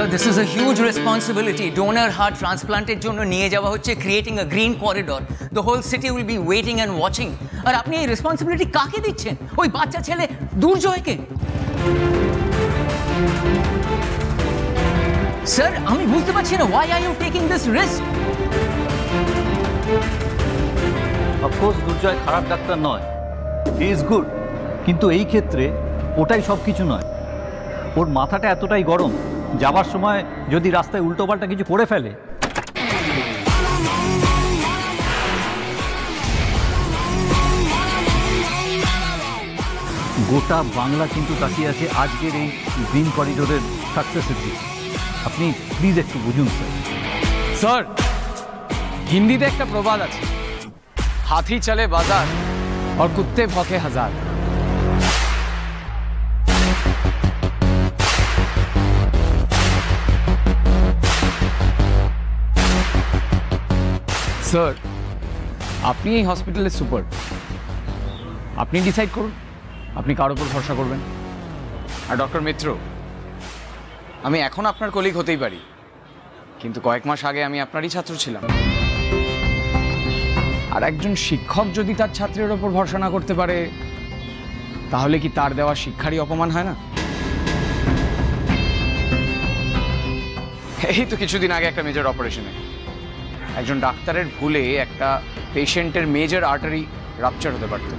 Sir, this is a huge responsibility. Donor heart transplanted jonno niye jawa hocche, creating a green corridor. The whole city will be waiting and watching. Ar apni ei responsibility kake dicchen? Oi bachcha chele Durjoy ke? Sir, ami bujhte parchi na, why are you taking this risk? Of course, Durjoy kharap doctor noy. He is good. কিন্তু এই ক্ষেত্রে ওটাই সব কিছু নয়। ওর মাথাটা এতটাই গরম, যাবার সময় যদি রাস্তায় উল্টোপাল্টা কিছু করে ফেলে। গোটা বাংলা কিন্তু তাকিয়ে আছে আজকের এই গ্রিন করিডোরের সাকসেসের দিকে। আপনি প্লিজ একটু বুঝুন স্যার। স্যার, হিন্দিতে একটা প্রবাদ আছে, হাতি চলে বাজার আর কুত্তে ভকে হাজার। স্যার, আপনি এই হসপিটালের সুপার, আপনি ডিসাইড করুন আপনি কার উপর ভরসা করবেন। আর ডক্টর মিত্র, আমি এখন আপনার কলিগ হতেই পারি, কিন্তু কয়েক মাস আগে আমি আপনারই ছাত্র ছিলাম। আর একজন শিক্ষক যদি তার ছাত্রের ওপর ভরসা না করতে পারে, তাহলে কি তার দেওয়া শিক্ষারই অপমান হয় না? এই তো কিছুদিন আগে একটা মেজর অপারেশনে একজন ডাক্তারের ভুলে একটা পেশেন্টের মেজর আর্টারি রাপচার হতে পারত।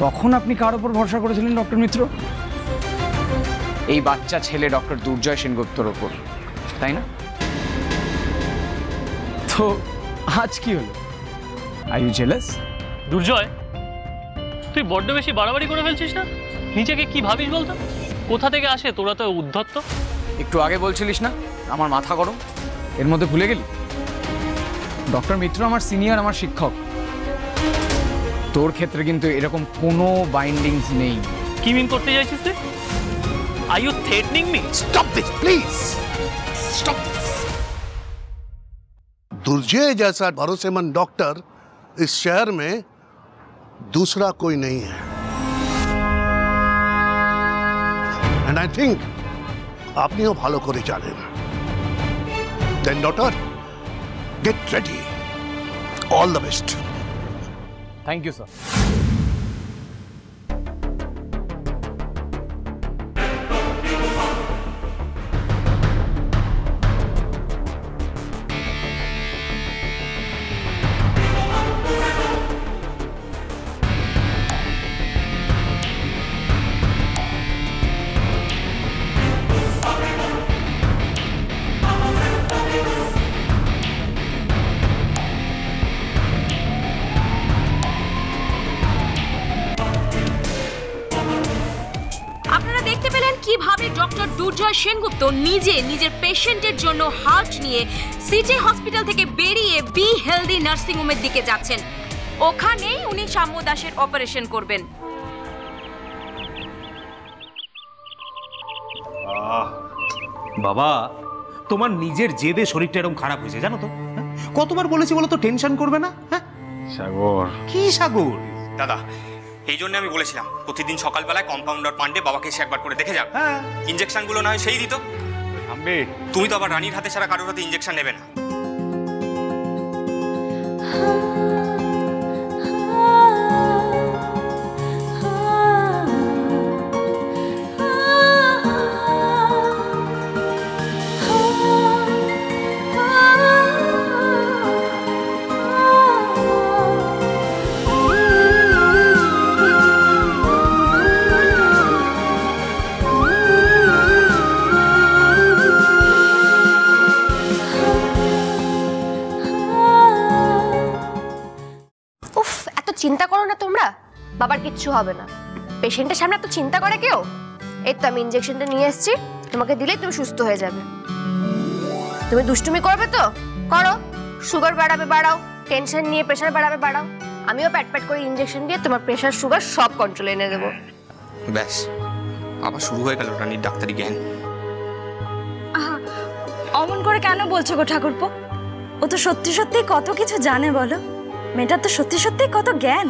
তখন আপনি কার ওপর ভরসা করেছিলেন ডক্টর মিত্র? এই বাচ্চা ছেলে ডক্টর দুর্জয় সেনগুপ্তর ওপর, তাই না? তো আজ কি হলো? Are you jealous? দুর্জয়, তুই বড্ড বেশি বাড়াবাড়ি করে ফেলছিস না? নিজেকে কি ভাবিস বলতো? কোথা থেকে আসে তোরা তো উদ্ধত্ত? একটু আগে বলছিলিস না আমার মাথা গরম, এর মধ্যে ভুলে গেলি? ডক্টর মিত্র আমার সিনিয়র, আমার শিক্ষক। তোর ক্ষেত্রে কিন্তু এরকম কোনো বাইন্ডিংস নেই। কি মিন করতে চাইছিস তুই? Are you threatening me? Stop this, please. Stop this. Durjoy जैसा भरोसेमंद डॉक्टर इस शहर में दूसरा कोई नहीं है। And I think আপনিও ভালো করে জানেন। Then daughter, get ready. All the best. Thank you sir. কিভাবে ডক্টর দুর্জয় সেনগুপ্ত নিজে নিজের পেশেন্টের জন্য হার্ট নিয়ে সিটি হসপিটাল থেকে বেরিয়ে বি হেলদি নার্সিং হোমের দিকে যাচ্ছেন। ওখানেই উনি সাম্য দাসের অপারেশন করবেন। বাবা, তোমার নিজের জেদে শরীরটা এরকম খারাপ হয়েছে জানো তো? কতবার বলেছি বলো তো টেনশন করবে না? হ্যাঁ সাগর, কি সাগর? দাদা এই জন্য আমি বলেছিলাম প্রতিদিন সকালবেলায় কম্পাউন্ডার পান্ডে বাবাকে এসে একবার করে দেখে যাও। হ্যাঁ, ইনজেকশনগুলো না হয় সেই দিত। থামবে। তুমি তো আবার রানীর হাতে ছাড়া কারোর হাতে ইনজেকশন নেবে না। চিন্তা করো না তোমরা, বাবার কিচ্ছু হবে না। পেশেন্টের সামনে এত চিন্তা করে কেউ? এই তো আমি ইনজেকশনটা নিয়ে এসেছি, তোমাকে দিলেই তুমি সুস্থ হয়ে যাবে। তুমি দুষ্টুমি করবে তো করো, সুগার বাড়াবে বাড়াও, টেনশন নিয়ে প্রেশার বাড়াবে বাড়াও, আমিও প্যাট প্যাট করে ইনজেকশন দিয়ে তোমার প্রেশার সুগার সব কন্ট্রোলে এনে দেবো। ব্যাস আবার শুরু হয়ে গেল রানীর ডাক্তারি জ্ঞান। অমন করে কেন বলছো গো ঠাকুরপো? ও তো সত্যি সত্যি কত কিছু জানে বলো, মেয়েটা তো সত্যি সত্যি কত জ্ঞান।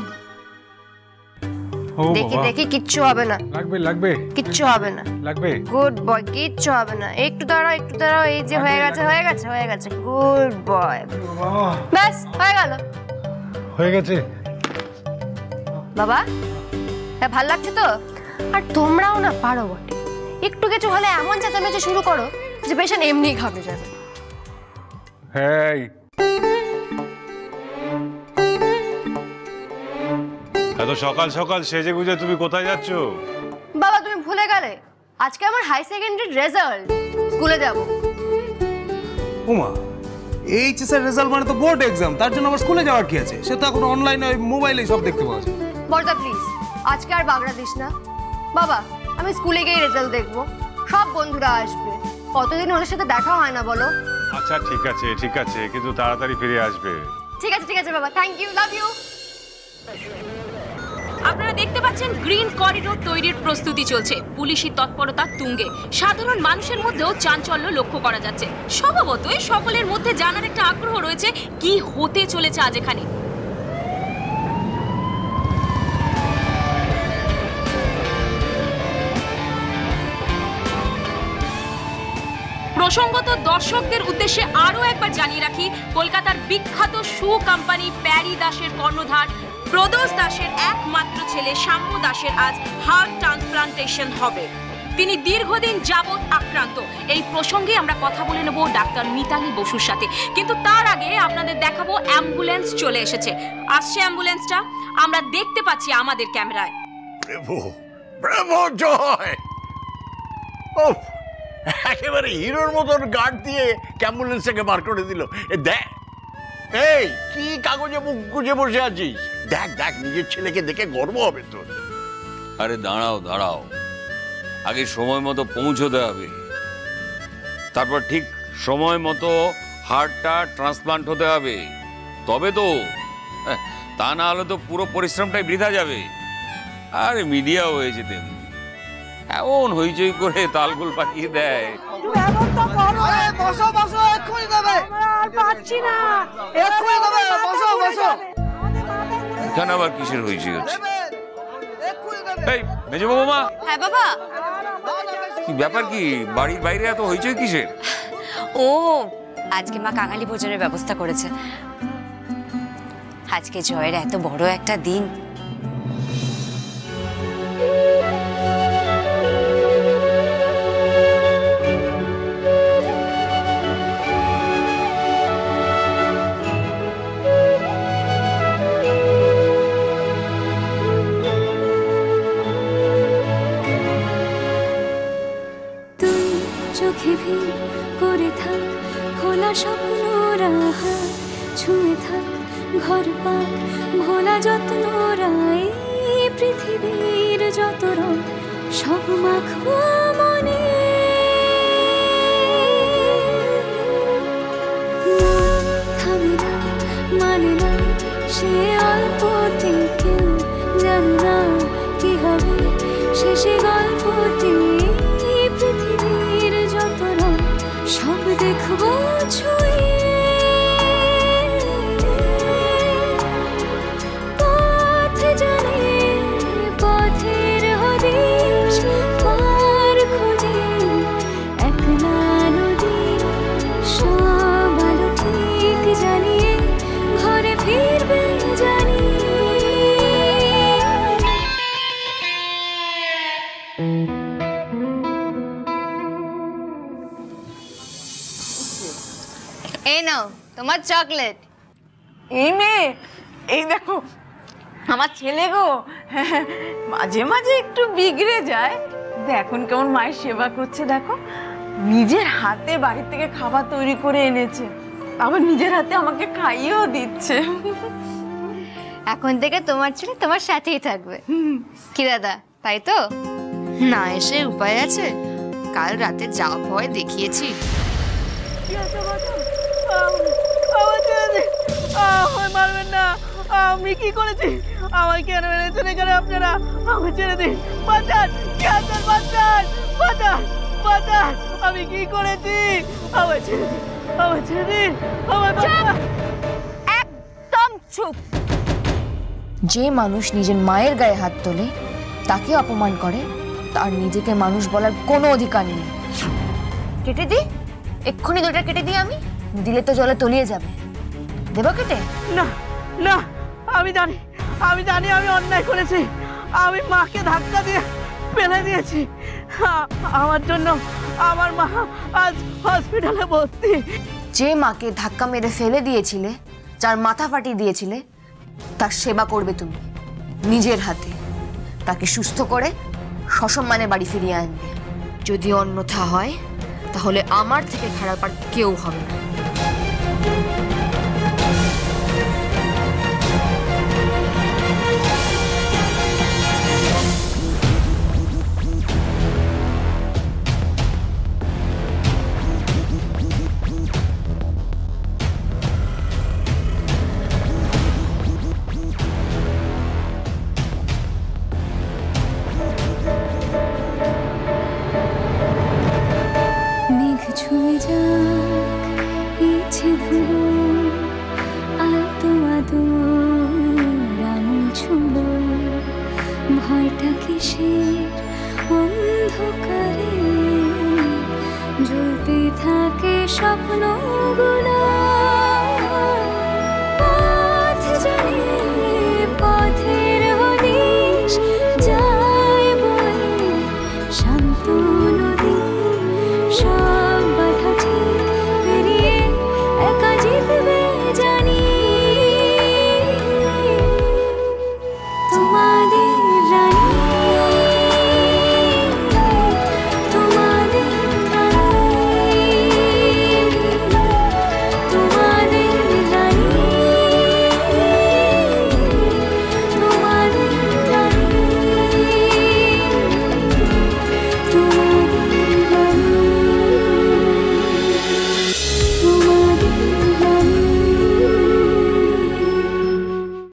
দেখি দেখি কিচ্ছু হবে না। লাগবে লাগবে কিচ্ছু হবে না। লাগবে। গুড বয়, কিচ্ছু হবে না। একটু দাঁড়াও একটু দাঁড়াও, এই যে হয়ে গেছে হয়ে গেছে হয়ে গেছে। গুড বয়, ব্যাস হয়ে গেল। হয়ে গেছে বাবা, হ্যাঁ ভাল লাগছে তো? আর তোমরাও না পারো বটে, একটু কিছু হলে এমন চেঁচামেচি শুরু করো যে পেশেন্ট এমনি ঘাবড়ে যাবে। হ্যাঁ, এত সকাল সকাল সেজে গুজে তুমি কোথায় যাচ্ছ? বাবা তুমি ভুলে গেলে আজকে আমার হাই সেকেন্ডারির রেজাল্ট, স্কুলে যাব। ওমা, এইচএস এর রেজাল্ট মানে তো বোর্ড এক্সাম, তার জন্য আবার স্কুলে যাওয়ার কি আছে? সে তো এখন অনলাইনে মোবাইলে সব দেখতে পাওয়া যায়। বড়দা প্লিজ আজকে আর বাগড়া দিস না। বাবা আমি স্কুলে গিয়ে রেজাল্ট দেখবো, সব বন্ধুরা আসবে, কতদিন ওদের সাথে দেখা হয় না বলো। আচ্ছা ঠিক আছে, কিন্তু তাড়াতাড়ি ফিরে আসবে। ঠিক আছে বাবা, থ্যাংক ইউ, লাভ ইউ। আপনারা দেখতে পাচ্ছেন গ্রিন করিডোর তৈরির প্রস্তুতি চলছে, পুলিশি তৎপরতা তুঙ্গে, সাধারণ মানুষের মধ্যেও চাঞ্চল্য লক্ষ্য করা যাচ্ছে। স্বভাবতই সকলের মধ্যে জানার একটা আগ্রহ রয়েছে কি হতে চলেছে আজ এখানে। প্রসঙ্গত দর্শকদের উদ্দেশ্যে আরও একবার জানিয়ে রাখি, কলকাতার বিখ্যাত শু কোম্পানি প্যারি দাসের কর্ণধার প্রদোষ দাসের একমাত্র ছেলে সাম্য দাসের আজ হার্ট ট্রান্সপ্লান্টেশন হবে। তিনি দীর্ঘদিন যাবৎ আক্রান্ত। এই প্রসঙ্গে আমরা কথা বলে নেব ডাক্তার মিতালি বসুর সাথে, কিন্তু তার আগে আপনাদের দেখাবো অ্যাম্বুলেন্স চলে এসেছে। আসছে অ্যাম্বুলেন্সটা, আমরা দেখতে পাচ্ছি আমাদের ক্যামেরায়। ব্রাভো জয়! ওহ, একেবারে হিরোর মতন গার্ড দিয়ে অ্যাম্বুলেন্সটাকে বার করে দিল। দেখ, এই কি কাগজে মুখ গুজে বসে আছিস? দেখ দেখ, নিজের ছেলেকে দেখে গর্ব হবে তোর। আরে দাঁড়াও, আগে সময় মতো পৌঁছতে হবে, তারপর ঠিক সময় মতো হার্টটা ট্রান্সপ্লান্ট হতে হবে, তবে তো। তা না হলে তো পুরো পরিশ্রমটাই বৃথা যাবে। আরে মিডিয়াও হয়েছে তেমনি, এমন হইচই করে তালগোল পাকিয়ে দেয়। এখানে আবার কিসের হইচই হচ্ছে? এই মেজো বৌমা। হ্যাঁ বাবা। কি ব্যাপার, কি বাড়ির বাইরে এত হইচই কিসের? ও আজকে মা কাঙালি ভোজনের ব্যবস্থা করেছে। আজকে জয়ের এত বড় একটা দিন। চোখে ভিড় করে থাক, খোলা স্বপ্নরা হাত ছুঁয়ে থাক, ঘর পাক ভোলা যত্নরা, এই পৃথিবীর যত রং সব মাখবো মনে। থামে না, মানে না সে অল্পতে, কেউ জানে না কি হবে শেষে গল্পটি। পৃথিবীর যত রং সব দেখবো ছুঁয়ে, পথ জানে পথের হদিশ পার খোঁজে, একলা নদী সব আলো ঠিক জানিয়ে ঘরে ফিরবে জানি। এই নাও তোমার চকলেট। এই মেয়ে, এই দেখো আমার ছেলে গো, মাঝে মাঝে একটু বিগড়ে যায়, এখন কেমন মায়ের সেবা করছে দেখো। নিজের হাতে বাড়ি থেকে খাবার তৈরি করে এনেছে, আবার নিজের হাতে আমাকে খাইয়েও দিচ্ছে। এখন থেকে তোমার ছেলে তোমার সাথেই থাকবে। কি দাদা, তাই তো? না এসে উপায় আছে? কাল রাতে যা ভয় দেখিয়েছি। মারবেন না, আমি কি করেছি? আমায় কেন এনেছেন এখানে আপনারা? আমার ছেড়ে দিন, বাঁচান, বাঁচান, বাঁচান, বাঁচান, আমি কি করেছি? আমার ছেড়ে দিন, আমার ছেড়ে দিন, আমার বাঁচান। একদম চুপ। যে মানুষ নিজের মায়ের গায়ে হাত তোলে, তাকে অপমান করে, তার নিজেকে মানুষ বলার কোনো অধিকার নেই। কেটে দি, এক্ষুনি দুটো কেটে দিই আমি, দিলে তো জলে তলিয়ে যাবে। দেবো কেটে? না না, আমি জানি আমি অন্যায় করেছি। আমি মাকে ধাক্কা দিয়ে ফেলে দিয়েছি। আমার জন্য আমার মা আজ হসপিটালে ভর্তি। যে মাকে ধাক্কা মেরে ফেলে দিয়েছিলে, যার মাথা ফাটিয়ে দিয়েছিলে, তার সেবা করবে তুমি নিজের হাতে। তাকে সুস্থ করে সসম্মানে বাড়ি ফিরিয়ে আনবে। যদি অন্যথা হয়, তাহলে আমার থেকে খারাপ আর কেউ হবে না। মেঘ ছুঁয়ে যাক ইচ্ছে ধুলো, আলতো আদর আঙুল ছুলো, ভয়টা কিসের অন্ধকারে জ্বলতে থাকে স্বপ্নগুলো।